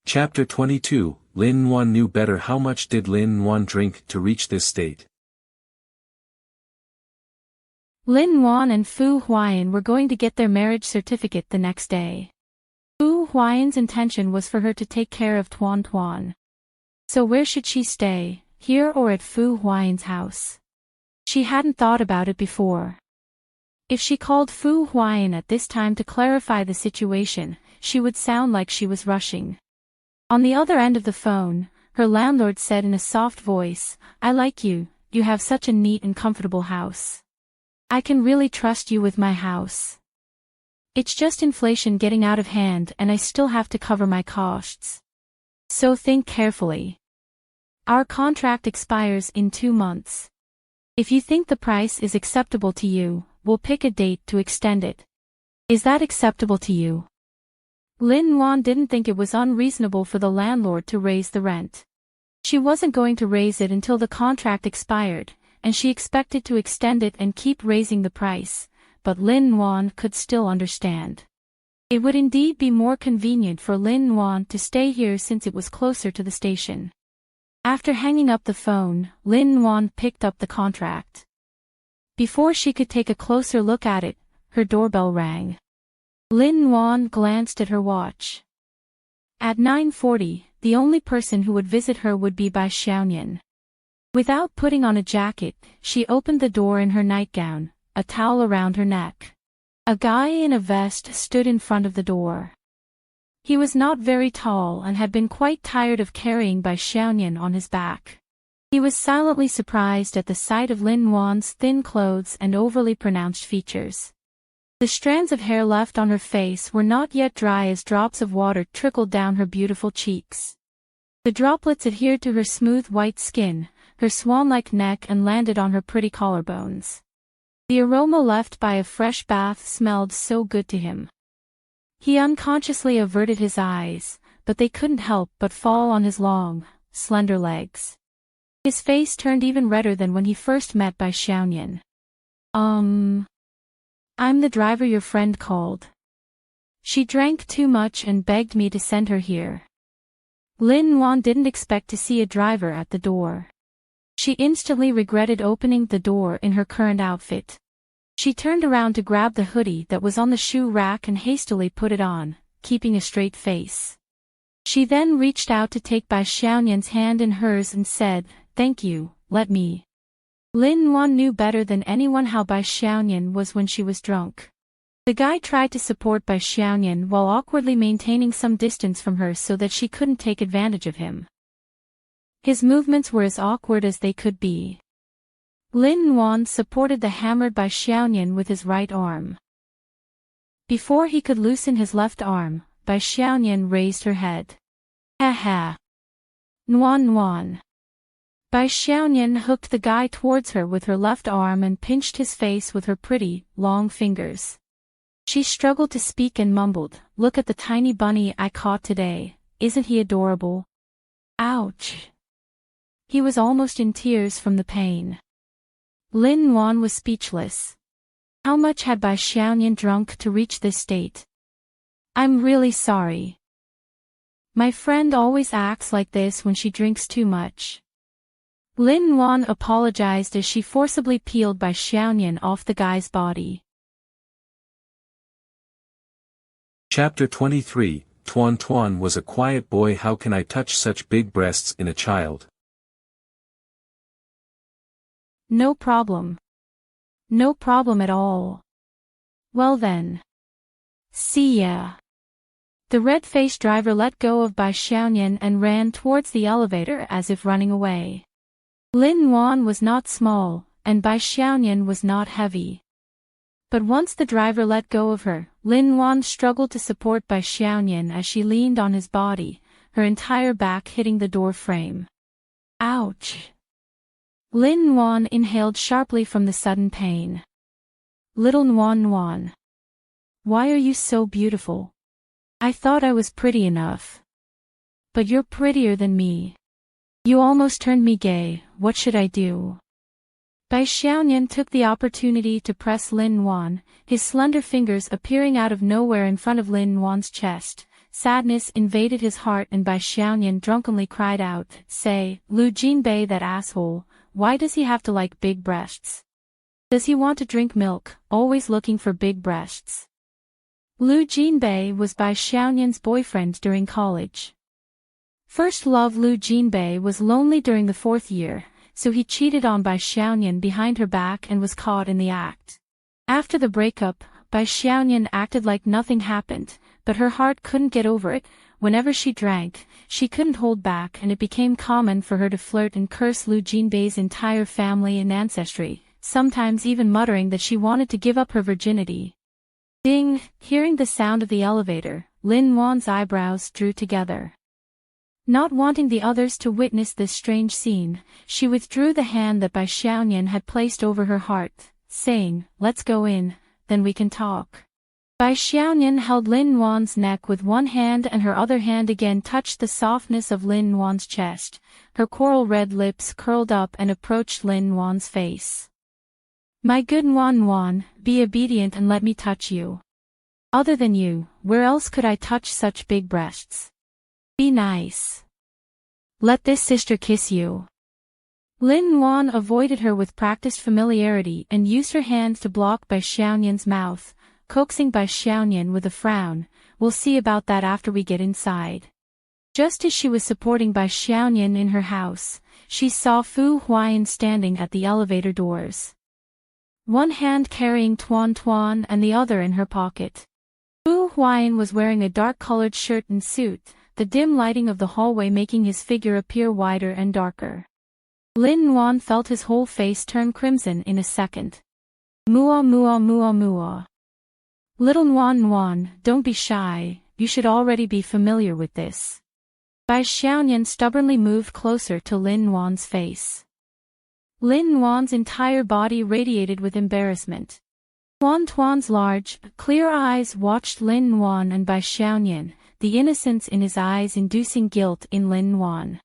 Chapter 22, Lin Nuan knew better. How much did Lin Nuan drink to reach this state? Lin Nuan and Fu Huai'an were going to get their marriage certificate the next day. Fu Huai'an's intention was for her to take care of Tuan Tuan. So where should she stay, here or at Fu Huai'an's house? She hadn't thought about it before. If she called Fu Huai'an at this time to clarify the situation, she would sound like she was rushing. On the other end of the phone, her landlord said in a soft voice, "I like you, you have such a neat and comfortable house. I can really trust you with my house. It's just inflation getting out of hand and I still have to cover my costs. So think carefully. Our contract expires in 2 months. If you think the price is acceptable to you, we'll pick a date to extend it. Is that acceptable to you?" Lin Nuan didn't think it was unreasonable for the landlord to raise the rent. She wasn't going to raise it until the contract expired, and she expected to extend it and keep raising the price, but Lin Nuan could still understand. It would indeed be more convenient for Lin Nuan to stay here since it was closer to the station. After hanging up the phone, Lin Nuan picked up the contract. Before she could take a closer look at it, her doorbell rang. Lin Nuan glanced at her watch. At 9:40, the only person who would visit her would be Bai Xiaonian. Without putting on a jacket, she opened the door in her nightgown, a towel around her neck. A guy in a vest stood in front of the door. He was not very tall and had been quite tired of carrying Bai Xiaonian on his back. He was silently surprised at the sight of Lin Nuan's thin clothes and overly pronounced features. The strands of hair left on her face were not yet dry as drops of water trickled down her beautiful cheeks. The droplets adhered to her smooth white skin, her swan-like neck, and landed on her pretty collarbones. The aroma left by a fresh bath smelled so good to him. He unconsciously averted his eyes, but they couldn't help but fall on his long, slender legs. His face turned even redder than when he first met Bai Xiaonian. I'm the driver your friend called. She drank too much and begged me to send her here." Lin Nuan didn't expect to see a driver at the door. She instantly regretted opening the door in her current outfit. She turned around to grab the hoodie that was on the shoe rack and hastily put it on, keeping a straight face. She then reached out to take Bai Xiaonian's hand in hers and said, "Thank you, let me." Lin Nuan knew better than anyone how Bai Xiaonian was when she was drunk. The guy tried to support Bai Xiaonian while awkwardly maintaining some distance from her so that she couldn't take advantage of him. His movements were as awkward as they could be. Lin Nuan supported the hammered Bai Xiaonian with his right arm. Before he could loosen his left arm, Bai Xiaonian raised her head. "Ha ha! Nuan Nuan." Bai Xiaonian hooked the guy towards her with her left arm and pinched his face with her pretty, long fingers. She struggled to speak and mumbled, "Look at the tiny bunny I caught today, isn't he adorable?" Ouch! He was almost in tears from the pain. Lin Nuan was speechless. How much had Bai Xiaonian drunk to reach this state? "I'm really sorry. My friend always acts like this when she drinks too much." Lin Nuan apologized as she forcibly peeled Bai Xiaonian off the guy's body. Chapter 23, Tuan Tuan was a quiet boy. How can I touch such big breasts in a child? "No problem. No problem at all. Well then. See ya." The red-faced driver let go of Bai Xiaonian and ran towards the elevator as if running away. Lin Nuan was not small, and Bai Xiaonian was not heavy. But once the driver let go of her, Lin Nuan struggled to support Bai Xiaonian as she leaned on his body, her entire back hitting the door frame. Ouch! Lin Nuan inhaled sharply from the sudden pain. "Little Nuan Nuan. Why are you so beautiful? I thought I was pretty enough. But you're prettier than me. You almost turned me gay, what should I do?" Bai Xiaonian took the opportunity to press Lin Nuan, his slender fingers appearing out of nowhere in front of Lin Nuan's chest, sadness invaded his heart and Bai Xiaonian drunkenly cried out, "Say, Lu Jinbei, that asshole, why does he have to like big breasts? Does he want to drink milk, always looking for big breasts?" Lu Jinbei was Bai Xiaonian's boyfriend during college. First love Lu Jinbei was lonely during the 4th year, so he cheated on Bai Xiaonian behind her back and was caught in the act. After the breakup, Bai Xiaonian acted like nothing happened, but her heart couldn't get over it. Whenever she drank, she couldn't hold back and it became common for her to flirt and curse Lu Jinbei's entire family and ancestry, sometimes even muttering that she wanted to give up her virginity. Ding! Hearing the sound of the elevator, Lin Nuan's eyebrows drew together. Not wanting the others to witness this strange scene, she withdrew the hand that Bai Xiaonian had placed over her heart, saying, "Let's go in, then we can talk." Bai Xiaonian held Lin Nuan's neck with one hand and her other hand again touched the softness of Lin Nuan's chest. Her coral red lips curled up and approached Lin Nuan's face. "My good Nuan, be obedient and let me touch you. Other than you, where else could I touch such big breasts? Be nice. Let this sister kiss you." Lin Nuan avoided her with practiced familiarity and used her hands to block Bai Xiaonian's mouth, coaxing Bai Xiaonian with a frown, "We'll see about that after we get inside." Just as she was supporting Bai Xiaonian in her house, she saw Fu Huai'an standing at the elevator doors. One hand carrying Tuan Tuan and the other in her pocket. Fu Huai'an was wearing a dark-colored shirt and suit, the dim lighting of the hallway making his figure appear wider and darker. Lin Nuan felt his whole face turn crimson in a second. "Mua mua mua mua. Little Nuan, don't be shy, you should already be familiar with this." Bai Xiaonian stubbornly moved closer to Lin Nuan's face. Lin Nuan's entire body radiated with embarrassment. Tuan Tuan's large, clear eyes watched Lin Nuan and Bai Xiaonian, the innocence in his eyes inducing guilt in Lin Nuan.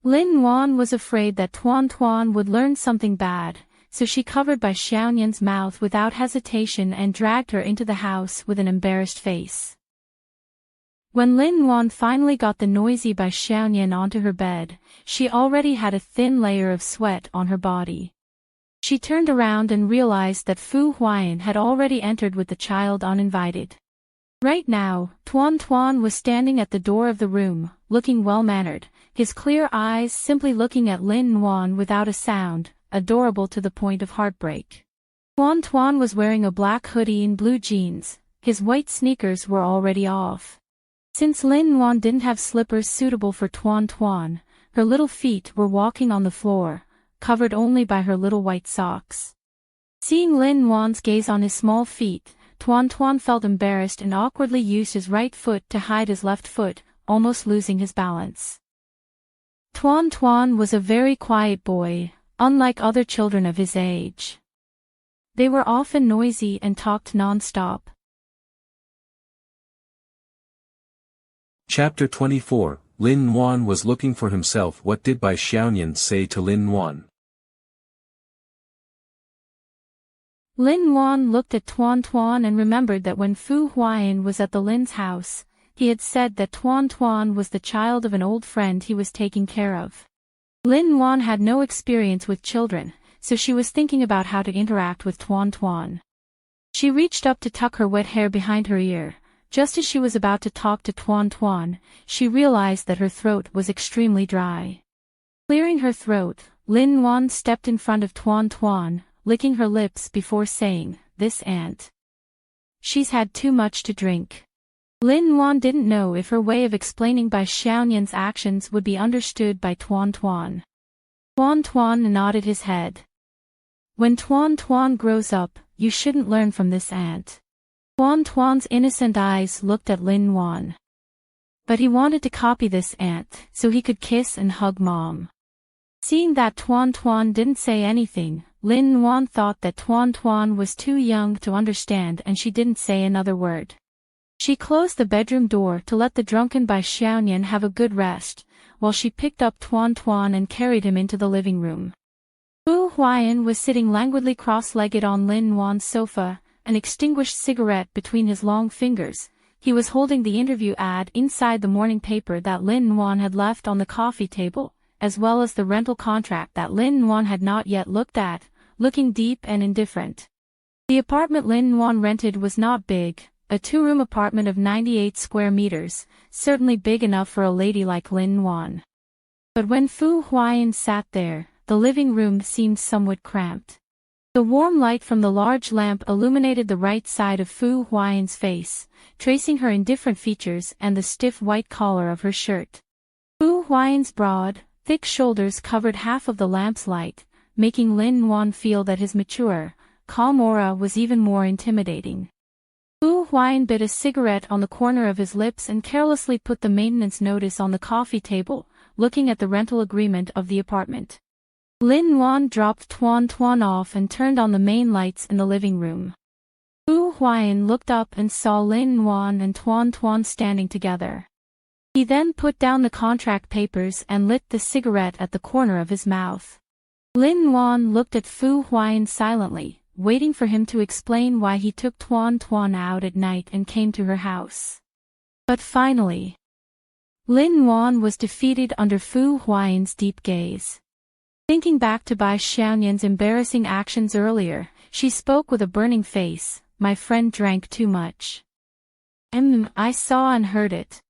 Lin Nuan was afraid that Tuan Tuan would learn something bad, so she covered Bai Xiaonian's mouth without hesitation and dragged her into the house with an embarrassed face. When Lin Nuan finally got the noisy Bai Xiaonian onto her bed, she already had a thin layer of sweat on her body. She turned around and realized that Fu Huai'an had already entered with the child uninvited. Right now, Tuan Tuan was standing at the door of the room, looking well-mannered, his clear eyes simply looking at Lin Nuan without a sound, adorable to the point of heartbreak. Tuan Tuan was wearing a black hoodie and blue jeans, his white sneakers were already off. Since Lin Nuan didn't have slippers suitable for Tuan Tuan, her little feet were walking on the floor, covered only by her little white socks. Seeing Lin Nuan's gaze on his small feet, Tuan Tuan felt embarrassed and awkwardly used his right foot to hide his left foot, almost losing his balance. Tuan Tuan was a very quiet boy, unlike other children of his age. They were often noisy and talked non-stop. Chapter 24, Lin Nuan was looking for himself. What did Bai Xiaonian say to Lin Nuan? Lin Nuan looked at Tuan Tuan and remembered that when Fu Huai'an was at the Lin's house, he had said that Tuan Tuan was the child of an old friend he was taking care of. Lin Nuan had no experience with children, so she was thinking about how to interact with Tuan Tuan. She reached up to tuck her wet hair behind her ear. Just as she was about to talk to Tuan Tuan, she realized that her throat was extremely dry. Clearing her throat, Lin Nuan stepped in front of Tuan Tuan, licking her lips before saying, "This aunt. She's had too much to drink." Lin Nuan didn't know if her way of explaining Bai Xiaonian's actions would be understood by Tuan Tuan. Tuan Tuan nodded his head. "When Tuan Tuan grows up, you shouldn't learn from this aunt." Tuan Tuan's innocent eyes looked at Lin Nuan. But he wanted to copy this aunt, so he could kiss and hug Mom. Seeing that Tuan Tuan didn't say anything, Lin Nuan thought that Tuan Tuan was too young to understand and she didn't say another word. She closed the bedroom door to let the drunken Bai Xiaonian have a good rest, while she picked up Tuan Tuan and carried him into the living room. Fu Huai'an was sitting languidly cross-legged on Lin Nuan's sofa, an extinguished cigarette between his long fingers. he was holding the interview ad inside the morning paper that Lin Nuan had left on the coffee table, as well as the rental contract that Lin Nuan had not yet looked at, looking deep and indifferent. The apartment Lin Nuan rented was not big, a two-room apartment of 98 square meters, certainly big enough for a lady like Lin Nuan. But when Fu Huai'an sat there, the living room seemed somewhat cramped. The warm light from the large lamp illuminated the right side of Fu Huai'an's face, tracing her indifferent features and the stiff white collar of her shirt. Fu Huai'an's broad, thick shoulders covered half of the lamp's light, making Lin Nuan feel that his mature, calm aura was even more intimidating. Fu Huai'an bit a cigarette on the corner of his lips and carelessly put the maintenance notice on the coffee table, looking at the rental agreement of the apartment. Lin Nuan dropped Tuan Tuan off and turned on the main lights in the living room. Fu Huai'an looked up and saw Lin Nuan and Tuan Tuan standing together. He then put down the contract papers and lit the cigarette at the corner of his mouth. Lin Nuan looked at Fu Huai'an silently, waiting for him to explain why he took Tuan Tuan out at night and came to her house. But finally, Lin Nuan was defeated under Fu Huai'an's deep gaze. Thinking back to Bai Xiaonian's embarrassing actions earlier, she spoke with a burning face, "My friend drank too much." I saw and heard it."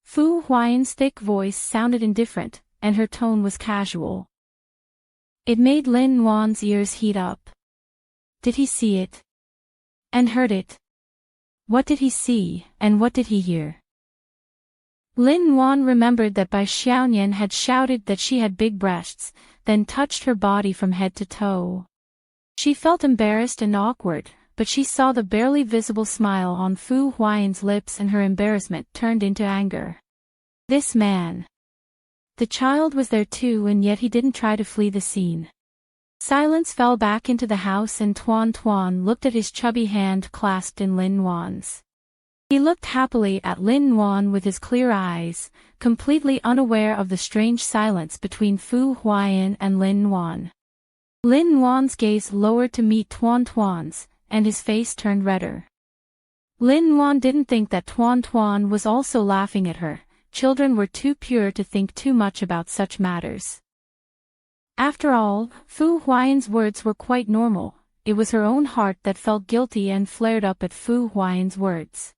Fu Huai'an's thick voice sounded indifferent, and her tone was casual. It made Lin Nuan's ears heat up. Did he see it? And heard it? What did he see, and what did he hear? Lin Nuan remembered that Bai Xiaonian had shouted that she had big breasts, then touched her body from head to toe. She felt embarrassed and awkward, but she saw the barely visible smile on Fu Huai'an's lips and her embarrassment turned into anger. This man. The child was there too, and yet he didn't try to flee the scene. Silence fell back into the house and Tuan Tuan looked at his chubby hand clasped in Lin Nuan's. He looked happily at Lin Nuan with his clear eyes, completely unaware of the strange silence between Fu Huai'an and Lin Nuan. Lin Nuan's gaze lowered to meet Tuan Tuan's, and his face turned redder. Lin Nuan didn't think that Tuan Tuan was also laughing at her. Children were too pure to think too much about such matters. After all, Fu Huai'an's words were quite normal. It was her own heart that felt guilty and flared up at Fu Huai'an's words.